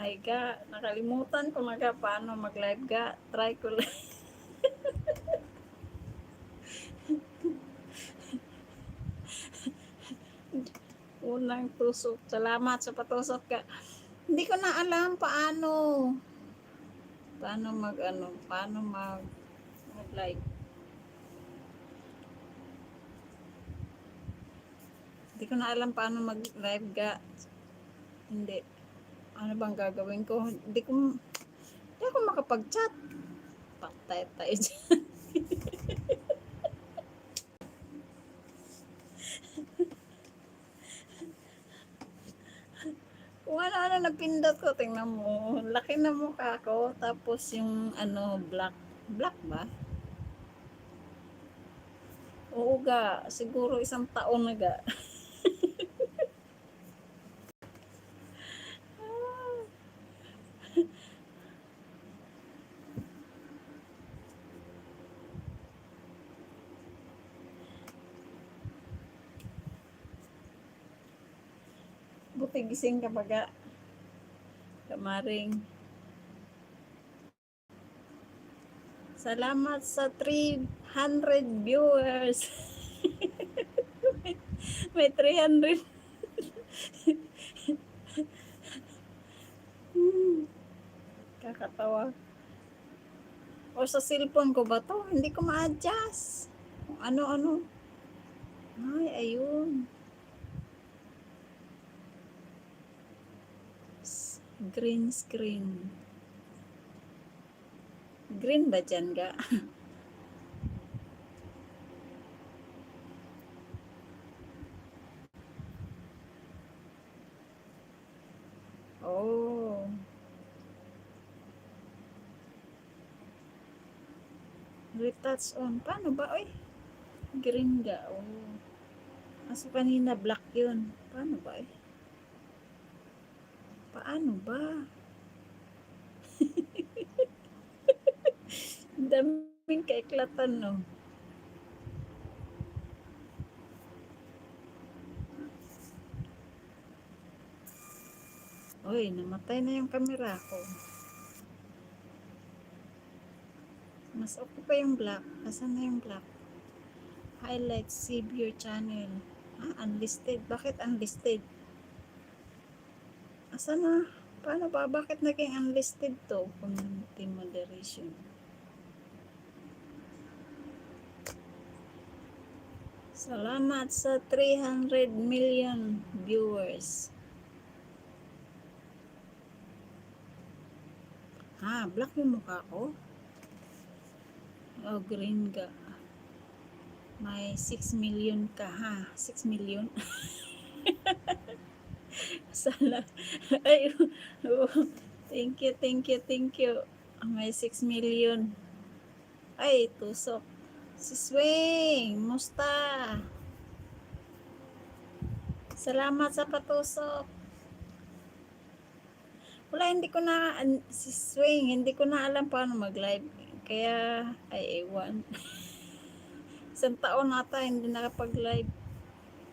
Ay ga, nakalimutan ko na ga paano mag-live ga. Try ko lang. Unang tusok. Salamat sa patusok ka. Hindi ko na alam paano. Paano mag-live. Hindi ko na alam paano mag-live ga. Hindi. Ano bang gagawin ko? Hindi ako makapag-chat. Patay tayo dyan. Kung ano-ano napindot ko, tingnan mo. Laki na mukha ko. Tapos yung black. Black ba? Oo ga. Siguro 1 taon na ga. Buti gising ka baga. Kamaring. Salamat sa 300 viewers. May 300. Kakatawa. O sa cellphone ko ba to? Hindi ko ma-adjust. Kung ano-ano. Ay, ayun. Green screen. Green ba dyan ga? Oh. Retouch on. Paano ba? Oy, green ga. Oh. Aso kanina black yun. Paano ba eh? Paano ba? Daming kaiklatan no. Uy, namatay na yung camera ko. Mas okay pa yung black. Asan na yung black? Highlights, save your channel. Unlisted. Bakit unlisted? Asan na? Paano ba? Bakit naging unlisted to? Community moderation. Salamat sa 300 million viewers. Black yung mukha ko? Oh, green ka. May 6 million ka ha? 6 million? Sana. Ay, thank you. May 6 million. Ay, tusok. Si Swing, musta? Salamat sa patusok. Wala, si Swing, hindi ko na alam paano mag-live. Kaya, ay, ewan. 1 taon nata, hindi nakapag-live.